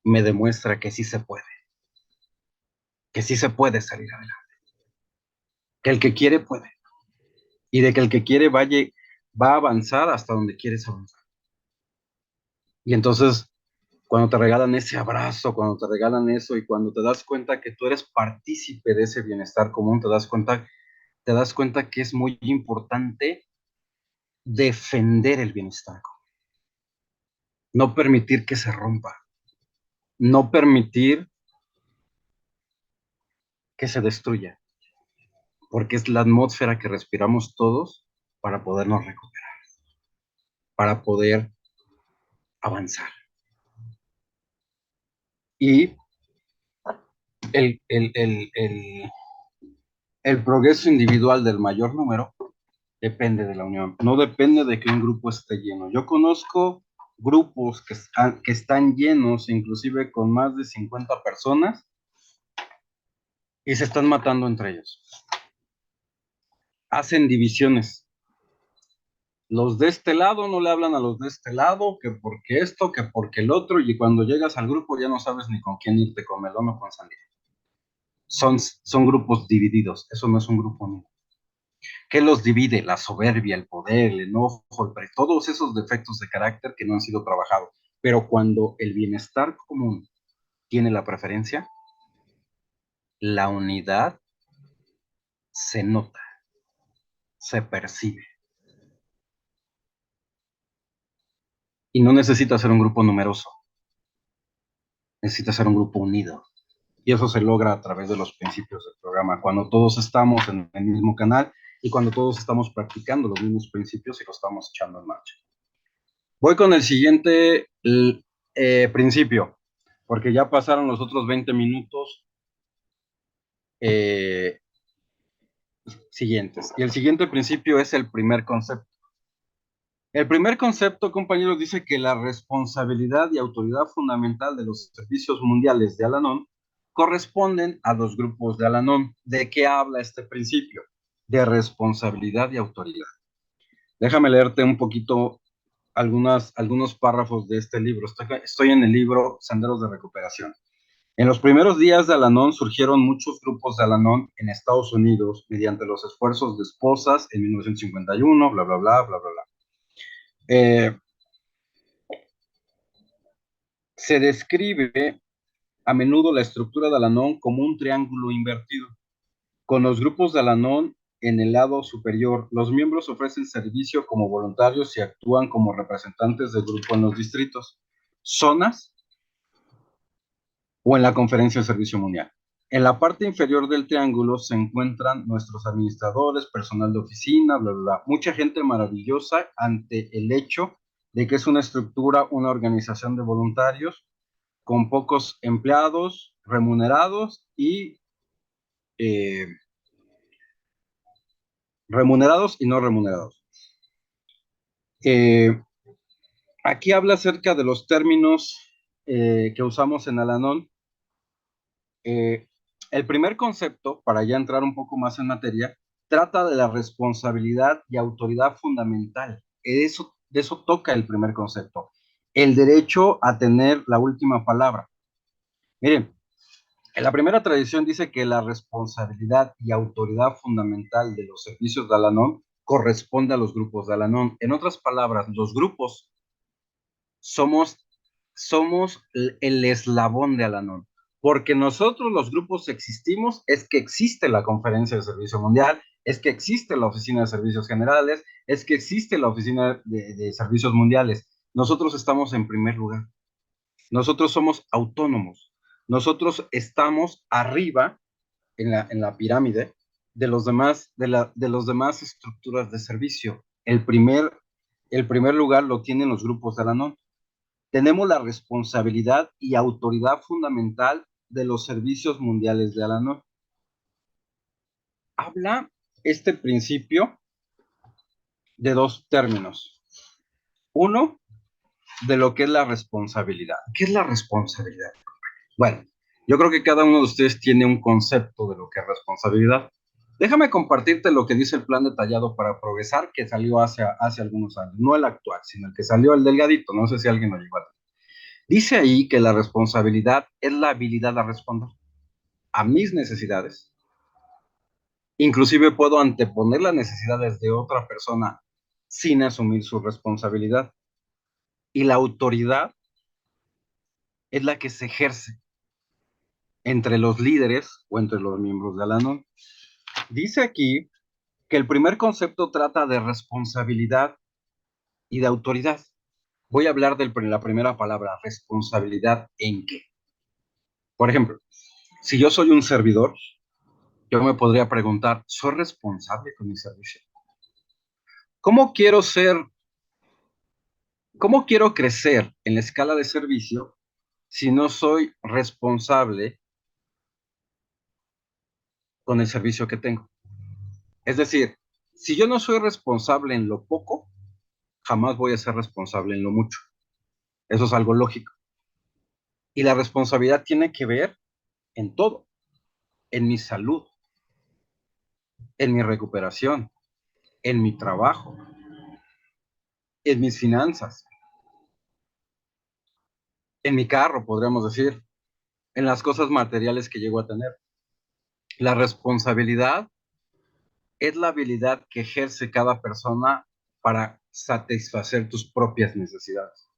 me demuestra que sí se puede salir adelante, que el que quiere puede, y de que el que quiere va a avanzar hasta donde quieres avanzar. Y entonces, cuando te regalan ese abrazo, cuando te regalan eso y cuando te das cuenta que tú eres partícipe de ese bienestar común, te das cuenta que es muy importante defender el bienestar común, no permitir que se rompa, no permitir que se destruya, porque es la atmósfera que respiramos todos para podernos recuperar, para poder avanzar. Y el, el, el, el, el progreso individual del mayor número depende de la unión, no depende de que un grupo esté lleno. Yo conozco grupos que están llenos, inclusive con más de 50 personas, y se están matando entre ellos. Hacen divisiones. Los de este lado no le hablan a los de este lado, que porque esto, que porque el otro, y cuando llegas al grupo ya no sabes ni con quién irte, con melón o con sandía. Son grupos divididos, eso no es un grupo unido. ¿Qué los divide? La soberbia, el poder, el enojo, todos esos defectos de carácter que no han sido trabajados. Pero cuando el bienestar común tiene la preferencia, la unidad se nota, se percibe. Y no necesita ser un grupo numeroso, necesita ser un grupo unido. Y eso se logra a través de los principios del programa, cuando todos estamos en el mismo canal y cuando todos estamos practicando los mismos principios y los estamos echando en marcha. Voy con el siguiente principio, porque ya pasaron los otros 20 minutos siguientes. Y el siguiente principio es el primer concepto. El primer concepto, compañeros, dice que la responsabilidad y autoridad fundamental de los servicios mundiales de Al-Anon corresponden a los grupos de Al-Anon. ¿De qué habla este principio? De responsabilidad y autoridad. Déjame leerte un poquito algunos párrafos de este libro. Estoy en el libro Senderos de Recuperación. En los primeros días de Al-Anon surgieron muchos grupos de Al-Anon en Estados Unidos mediante los esfuerzos de esposas en 1951, bla, bla, bla, bla, bla, bla. Se describe a menudo la estructura de Al-Anon como un triángulo invertido. Con los grupos de Al-Anon en el lado superior, los miembros ofrecen servicio como voluntarios y actúan como representantes del grupo en los distritos, zonas o en la Conferencia de Servicio Mundial. En la parte inferior del triángulo se encuentran nuestros administradores, personal de oficina, bla, bla, bla. Mucha gente maravillosa ante el hecho de que es una estructura, una organización de voluntarios con pocos empleados remunerados y eh, remunerados y no remunerados. Aquí habla acerca de los términos que usamos en Al-Anon. El primer concepto, para ya entrar un poco más en materia, trata de la responsabilidad y autoridad fundamental. De eso toca el primer concepto, el derecho a tener la última palabra. Miren, en la primera tradición dice que la responsabilidad y autoridad fundamental de los servicios de Al-Anon corresponde a los grupos de Al-Anon. En otras palabras, los grupos somos el eslabón de Al-Anon. Porque nosotros los grupos existimos, es que existe la Conferencia de Servicio Mundial, es que existe la Oficina de Servicios Generales, es que existe la Oficina de Servicios Mundiales. Nosotros estamos en primer lugar. Nosotros somos autónomos. Nosotros estamos arriba en la pirámide de los demás, de los demás estructuras de servicio. El primer lugar lo tienen los grupos de Al-Anon. Tenemos la responsabilidad y autoridad fundamental de los servicios mundiales de Al-Anon. Habla este principio de dos términos. Uno, de lo que es la responsabilidad. ¿Qué es la responsabilidad? Bueno, yo creo que cada uno de ustedes tiene un concepto de lo que es responsabilidad. Déjame compartirte lo que dice el plan detallado para progresar que salió hace algunos años, no el actual, sino el que salió el delgadito, no sé si alguien lo llegó a tener. Dice ahí que la responsabilidad es la habilidad a responder a mis necesidades. Inclusive puedo anteponer las necesidades de otra persona sin asumir su responsabilidad. Y la autoridad es la que se ejerce entre los líderes o entre los miembros de Al-Anon. Dice aquí que el primer concepto trata de responsabilidad y de autoridad. Voy a hablar de la primera palabra, responsabilidad en qué. Por ejemplo, si yo soy un servidor, yo me podría preguntar, ¿soy responsable con mi servicio? ¿Cómo quiero ser, cómo quiero crecer en la escala de servicio si no soy responsable con el servicio que tengo? Es decir, si yo no soy responsable en lo poco, jamás voy a ser responsable en lo mucho. Eso es algo lógico. Y la responsabilidad tiene que ver en todo, en mi salud, en mi recuperación, en mi trabajo, en mis finanzas, en mi carro, podríamos decir, en las cosas materiales que llego a tener. La responsabilidad es la habilidad que ejerce cada persona para satisfacer tus propias necesidades.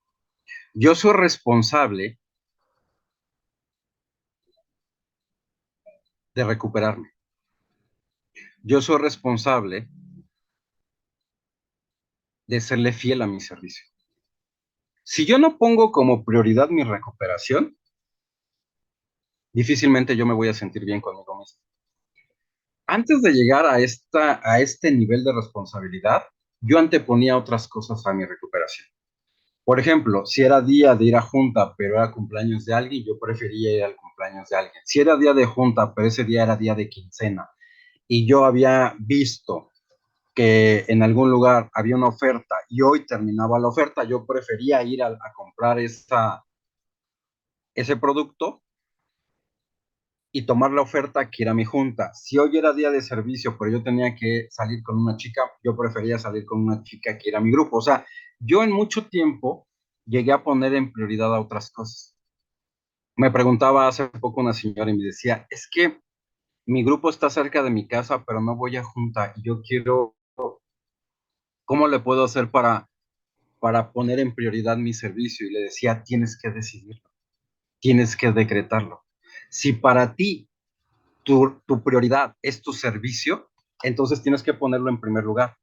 Yo soy responsable de recuperarme. Yo soy responsable de serle fiel a mi servicio. Si yo no pongo como prioridad mi recuperación, difícilmente yo me voy a sentir bien conmigo mismo. Antes de llegar a este nivel de responsabilidad, yo anteponía otras cosas a mi recuperación. Por ejemplo, si era día de ir a junta, pero era cumpleaños de alguien, yo prefería ir al cumpleaños de alguien. Si era día de junta, pero ese día era día de quincena, y yo había visto que en algún lugar había una oferta y hoy terminaba la oferta, yo prefería ir a comprar ese producto y tomar la oferta que era mi junta. Si hoy era día de servicio, pero yo tenía que salir con una chica, yo prefería salir con una chica que era mi grupo. O sea, yo en mucho tiempo llegué a poner en prioridad a otras cosas. Me preguntaba hace poco una señora y me decía, es que mi grupo está cerca de mi casa, pero no voy a junta y yo quiero, ¿cómo le puedo hacer para poner en prioridad mi servicio? Y le decía, tienes que decidirlo, tienes que decretarlo. Si para ti tu prioridad es tu servicio, entonces tienes que ponerlo en primer lugar.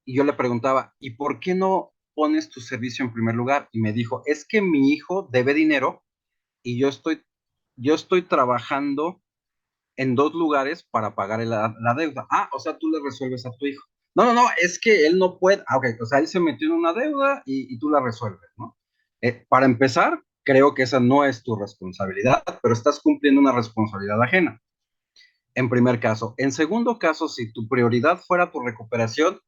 Y yo le preguntaba, ¿y por qué no pones tu servicio en primer lugar? Y me dijo, es que mi hijo debe dinero y yo estoy trabajando en dos lugares para pagar la deuda. Ah, o sea, tú le resuelves a tu hijo. No, no, no, es que él no puede. Ah, ok, o sea, él se metió en una deuda y tú la resuelves, ¿no? Para empezar, creo que esa no es tu responsabilidad, pero estás cumpliendo una responsabilidad ajena, en primer caso. En segundo caso, si tu prioridad fuera tu recuperación,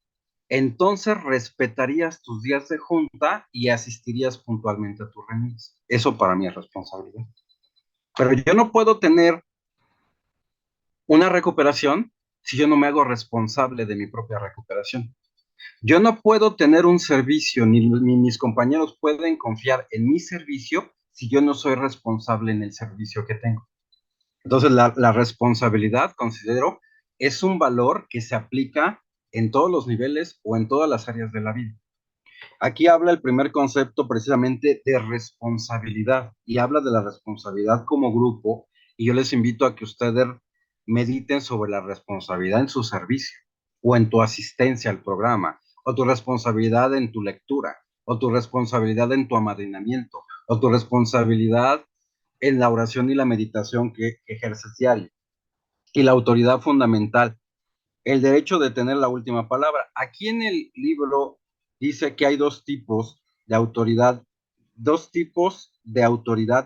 entonces respetarías tus días de junta y asistirías puntualmente a tus reuniones. Eso para mí es responsabilidad. Pero yo no puedo tener una recuperación si yo no me hago responsable de mi propia recuperación. Yo no puedo tener un servicio, ni mis compañeros pueden confiar en mi servicio si yo no soy responsable en el servicio que tengo. Entonces, la responsabilidad, considero, es un valor que se aplica en todos los niveles o en todas las áreas de la vida. Aquí habla el primer concepto precisamente de responsabilidad y habla de la responsabilidad como grupo, y yo les invito a que ustedes mediten sobre la responsabilidad en su servicio o en tu asistencia al programa, o tu responsabilidad en tu lectura, o tu responsabilidad en tu amadrinamiento, o tu responsabilidad en la oración y la meditación que ejerces diario, y la autoridad fundamental, el derecho de tener la última palabra. Aquí en el libro dice que hay dos tipos de autoridad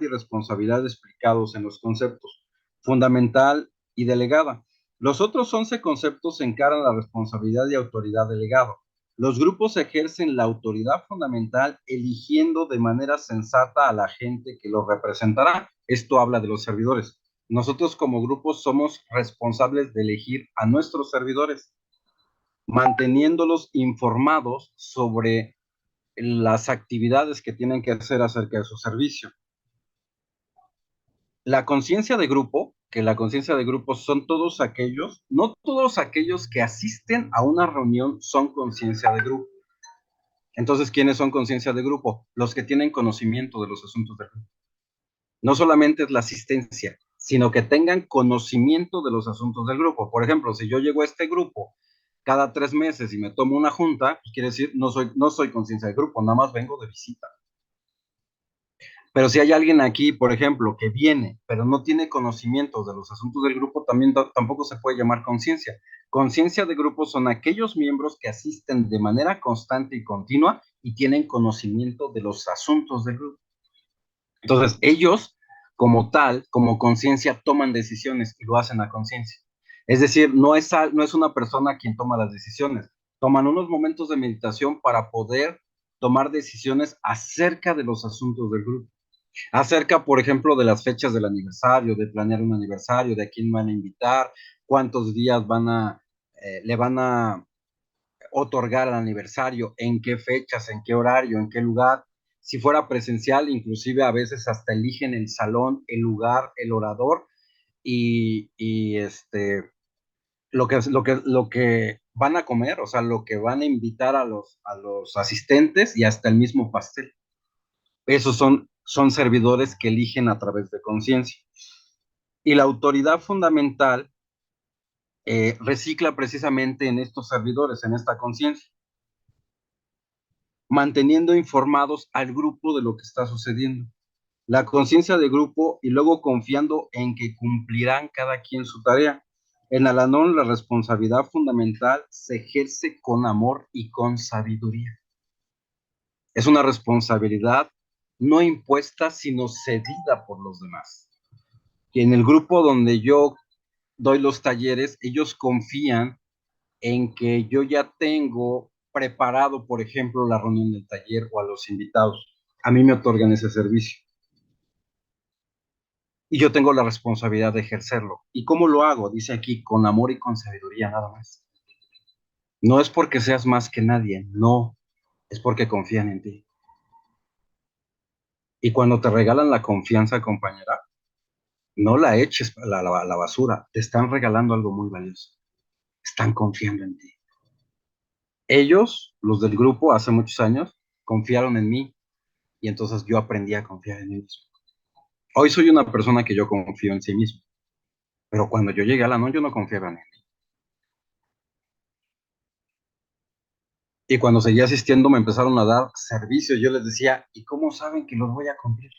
y responsabilidad explicados en los conceptos, fundamental y delegada. Los otros 11 conceptos encaran la responsabilidad y autoridad delegado. Los grupos ejercen la autoridad fundamental eligiendo de manera sensata a la gente que los representará. Esto habla de los servidores. Nosotros como grupos somos responsables de elegir a nuestros servidores, manteniéndolos informados sobre las actividades que tienen que hacer acerca de su servicio. La conciencia de grupo, que la conciencia de grupo son todos aquellos, no todos aquellos que asisten a una reunión son conciencia de grupo. Entonces, ¿quiénes son conciencia de grupo? Los que tienen conocimiento de los asuntos del grupo. No solamente es la asistencia, sino que tengan conocimiento de los asuntos del grupo. Por ejemplo, si yo llego a este grupo cada 3 meses y me tomo una junta, pues quiere decir, no soy conciencia de grupo, nada más vengo de visita. Pero si hay alguien aquí, por ejemplo, que viene, pero no tiene conocimientos de los asuntos del grupo, también tampoco se puede llamar conciencia. Conciencia de grupo son aquellos miembros que asisten de manera constante y continua y tienen conocimiento de los asuntos del grupo. Entonces, ellos, como tal, como conciencia, toman decisiones y lo hacen a conciencia. Es decir, no es una persona quien toma las decisiones. Toman unos momentos de meditación para poder tomar decisiones acerca de los asuntos del grupo. Acerca, por ejemplo, de las fechas del aniversario, de planear un aniversario, de a quién van a invitar, cuántos días le van a otorgar al aniversario, en qué fechas, en qué horario, en qué lugar. Si fuera presencial, inclusive a veces hasta eligen el salón, el lugar, el orador y lo que van a comer, o sea, lo que van a invitar a los asistentes y hasta el mismo pastel. Esos son servidores que eligen a través de conciencia. Y la autoridad fundamental recicla precisamente en estos servidores, en esta conciencia, manteniendo informados al grupo de lo que está sucediendo. La conciencia de grupo y luego confiando en que cumplirán cada quien su tarea. En Alanón, la responsabilidad fundamental se ejerce con amor y con sabiduría. Es una responsabilidad no impuesta, sino cedida por los demás. Y en el grupo donde yo doy los talleres, ellos confían en que yo ya tengo preparado, por ejemplo, la reunión del taller o a los invitados. A mí me otorgan ese servicio. y yo tengo la responsabilidad de ejercerlo. ¿Y cómo lo hago? Dice aquí, con amor y con sabiduría, nada más. No es porque seas más que nadie, no, es porque confían en ti. Y cuando te regalan la confianza, compañera, no la eches a la basura, te están regalando algo muy valioso, están confiando en ti. Ellos, los del grupo, hace muchos años, confiaron en mí y entonces yo aprendí a confiar en ellos. Hoy soy una persona que yo confío en sí mismo, pero cuando yo llegué a la NON yo no confiaba en él. Y cuando seguí asistiendo me empezaron a dar servicios. Yo les decía, ¿y cómo saben que los voy a cumplir?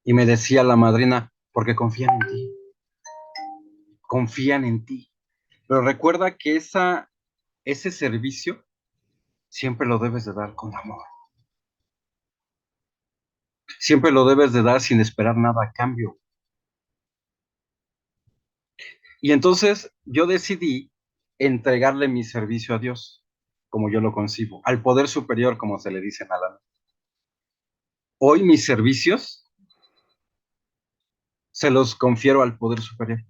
Y me decía la madrina, porque confían en ti. Pero recuerda que ese servicio siempre lo debes de dar con amor. Siempre lo debes de dar sin esperar nada a cambio. Y entonces yo decidí entregarle mi servicio a Dios, como yo lo concibo, al poder superior, como se le dice en Alan. Hoy mis servicios se los confiero al poder superior.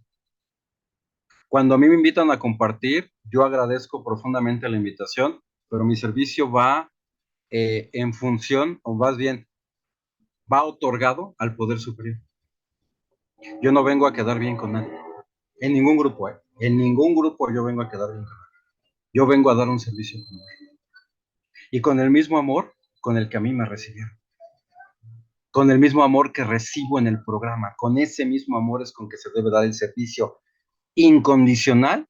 Cuando a mí me invitan a compartir, yo agradezco profundamente la invitación, pero mi servicio va en función, o más bien, va otorgado al poder superior. Yo no vengo a quedar bien con nadie, en ningún grupo, ¿eh? En ningún grupo yo vengo a quedar bien con nadie. Yo vengo a dar un servicio con él. Y con el mismo amor con el que a mí me recibieron. Con el mismo amor que recibo en el programa. Con ese mismo amor es con que se debe dar el servicio incondicional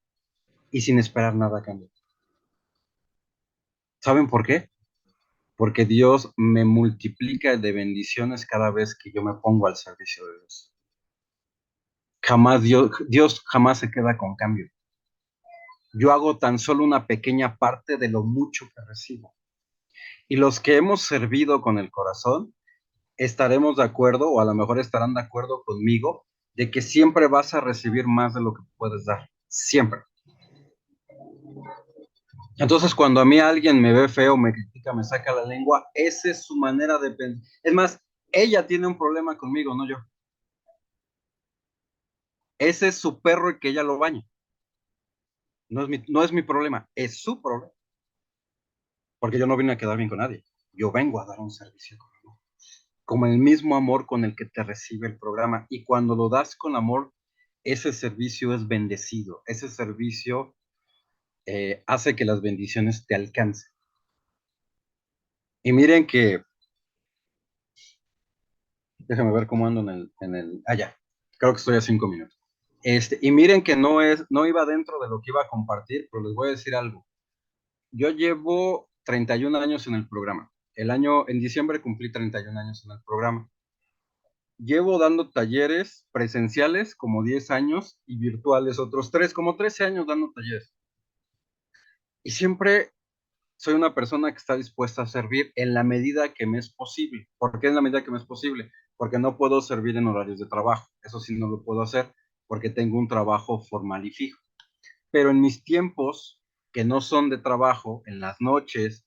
y sin esperar nada a cambio. ¿Saben por qué? Porque Dios me multiplica de bendiciones cada vez que yo me pongo al servicio de Dios. Jamás Dios jamás se queda con cambio. Yo hago tan solo una pequeña parte de lo mucho que recibo. Y los que hemos servido con el corazón, estaremos de acuerdo, o a lo mejor estarán de acuerdo conmigo, de que siempre vas a recibir más de lo que puedes dar. Siempre. Entonces, cuando a mí alguien me ve feo, me critica, me saca la lengua, esa es su manera de pensar. Es más, ella tiene un problema conmigo, no yo. Ese es su perro y que ella lo bañe. No es mi problema, es su problema. Porque yo no vine a quedar bien con nadie. Yo vengo a dar un servicio con amor. Como el mismo amor con el que te recibe el programa. Y cuando lo das con amor, ese servicio es bendecido. Ese servicio hace que las bendiciones te alcancen. Y miren que, déjame ver cómo ando ya, creo que estoy a 5 minutos. Y miren que no iba dentro de lo que iba a compartir, pero les voy a decir algo. Yo llevo 31 años en el programa. En diciembre cumplí 31 años en el programa. Llevo dando talleres presenciales como 10 años y virtuales otros 3, como 13 años dando talleres. Y siempre soy una persona que está dispuesta a servir en la medida que me es posible. ¿Por qué en la medida que me es posible? Porque no puedo servir en horarios de trabajo. Eso sí no lo puedo hacer porque tengo un trabajo formal y fijo. Pero en mis tiempos que no son de trabajo, en las noches,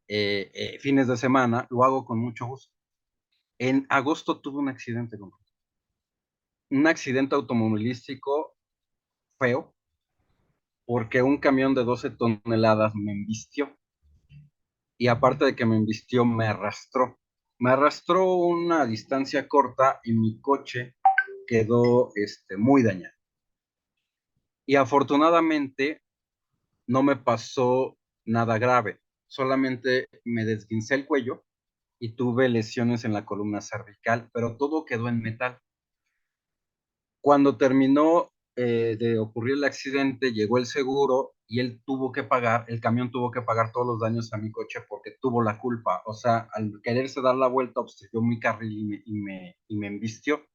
fines de semana, lo hago con mucho gusto. En agosto tuve un accidente automovilístico feo, porque un camión de 12 toneladas me embistió. Y aparte de que me embistió, me arrastró. Me arrastró una distancia corta y mi coche quedó muy dañado. Y afortunadamente no me pasó nada grave, solamente me desguincé el cuello y tuve lesiones en la columna cervical, pero todo quedó en metal. Cuando terminó de ocurrir el accidente, llegó el seguro y el camión tuvo que pagar todos los daños a mi coche porque tuvo la culpa. O sea, al quererse dar la vuelta, obstruyó mi carril y me embistió.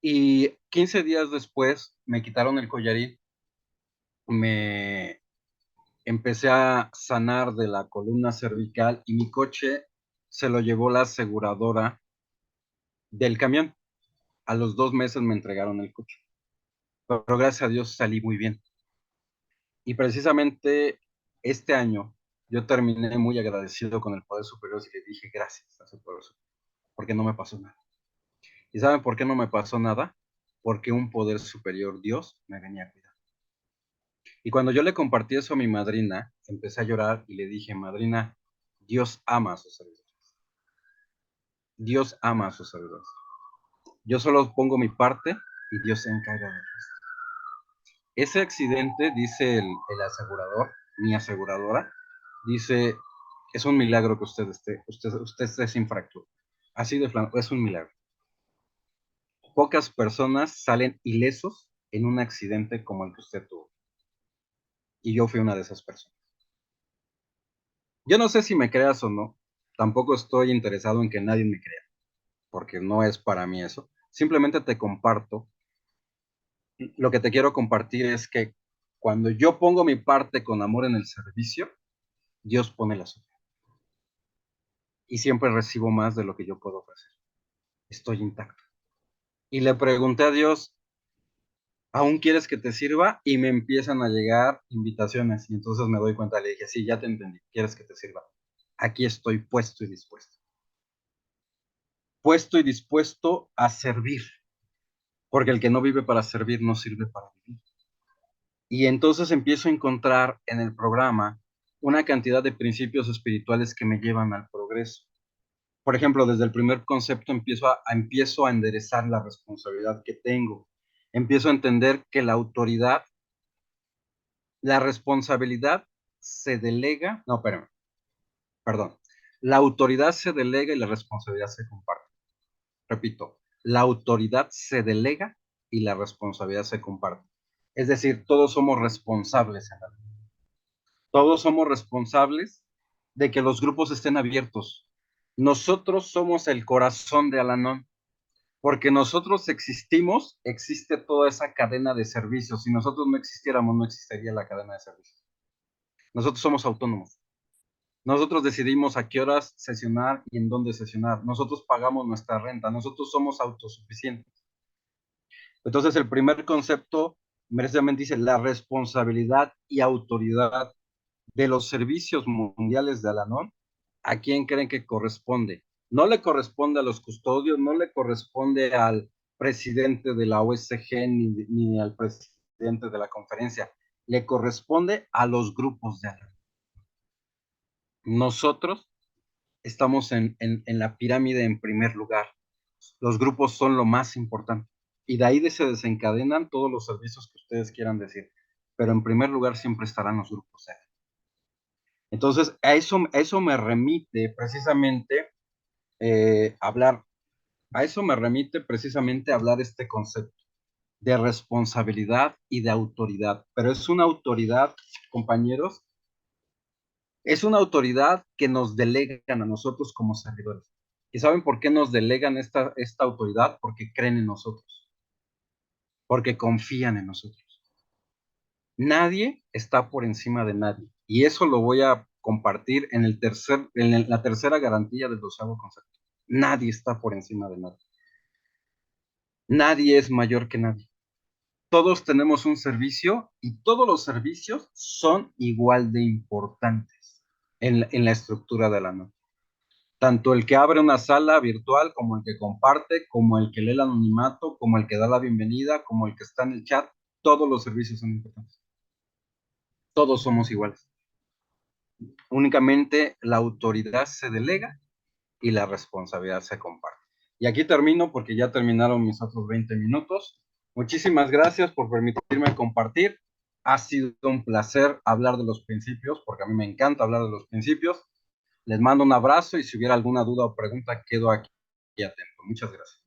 Y 15 días después me quitaron el collarín, me empecé a sanar de la columna cervical y mi coche se lo llevó la aseguradora del camión. A los 2 meses me entregaron el coche, pero gracias a Dios salí muy bien. Y precisamente este año yo terminé muy agradecido con el Poder Superior y le dije gracias a ese Poder Superior, porque no me pasó nada. ¿Y saben por qué no me pasó nada? Porque un poder superior, Dios, me venía a cuidar. Y cuando yo le compartí eso a mi madrina, empecé a llorar y le dije, madrina, Dios ama a sus servidores. Dios ama a sus servidores. Yo solo pongo mi parte y Dios se encarga del resto. Ese accidente, dice el asegurador, mi aseguradora, dice, es un milagro que usted esté sin fractura. Así de flanco, es un milagro. Pocas personas salen ilesos en un accidente como el que usted tuvo. Y yo fui una de esas personas. Yo no sé si me creas o no, tampoco estoy interesado en que nadie me crea, porque no es para mí eso. Simplemente te comparto. Lo que te quiero compartir es que cuando yo pongo mi parte con amor en el servicio, Dios pone la suya. Y siempre recibo más de lo que yo puedo ofrecer. Estoy intacto. Y le pregunté a Dios, ¿aún quieres que te sirva? Y me empiezan a llegar invitaciones. Y entonces me doy cuenta, le dije, sí, ya te entendí, ¿quieres que te sirva? Aquí estoy puesto y dispuesto. Puesto y dispuesto a servir. Porque el que no vive para servir no sirve para vivir. Y entonces empiezo a encontrar en el programa una cantidad de principios espirituales que me llevan al progreso. Por ejemplo, desde el primer concepto empiezo a enderezar la responsabilidad que tengo. Empiezo a entender que la responsabilidad se delega, no, perdón, la autoridad se delega y la responsabilidad se comparte. Repito, la autoridad se delega y la responsabilidad se comparte. Es decir, todos somos responsables en la vida. Todos somos responsables de que los grupos estén abiertos. Nosotros somos el corazón de Al-Anon. Porque nosotros existimos, existe toda esa cadena de servicios. Si nosotros no existiéramos, no existiría la cadena de servicios. Nosotros somos autónomos. Nosotros decidimos a qué horas sesionar y en dónde sesionar. Nosotros pagamos nuestra renta. Nosotros somos autosuficientes. Entonces, el primer concepto precisamente dice la responsabilidad y autoridad de los servicios mundiales de Al-Anon. ¿A quién creen que corresponde? No le corresponde a los custodios, no le corresponde al presidente de la OSG ni al presidente de la conferencia, le corresponde a los grupos de Al-Anon. Nosotros estamos en la pirámide en primer lugar. Los grupos son lo más importante. Y de ahí se desencadenan todos los servicios que ustedes quieran decir. Pero en primer lugar siempre estarán los grupos. Entonces, a eso me remite precisamente hablar, a eso me remite precisamente hablar este concepto de responsabilidad y de autoridad. Pero es una autoridad, compañeros, es una autoridad que nos delegan a nosotros como servidores. ¿Y saben por qué nos delegan esta autoridad? Porque creen en nosotros, porque confían en nosotros. Nadie está por encima de nadie. Y eso lo voy a compartir en la tercera garantía del 12º concepto. Nadie está por encima de nadie. Nadie es mayor que nadie. Todos tenemos un servicio y todos los servicios son igual de importantes en la estructura de la NOM. Tanto el que abre una sala virtual, como el que comparte, como el que lee el anonimato, como el que da la bienvenida, como el que está en el chat, todos los servicios son importantes. Todos somos iguales. Únicamente la autoridad se delega y la responsabilidad se comparte. Y aquí termino porque ya terminaron mis otros 20 minutos. Muchísimas gracias por permitirme compartir. Ha sido un placer hablar de los principios, porque a mí me encanta hablar de los principios. Les mando un abrazo y si hubiera alguna duda o pregunta, quedo aquí atento. Muchas gracias.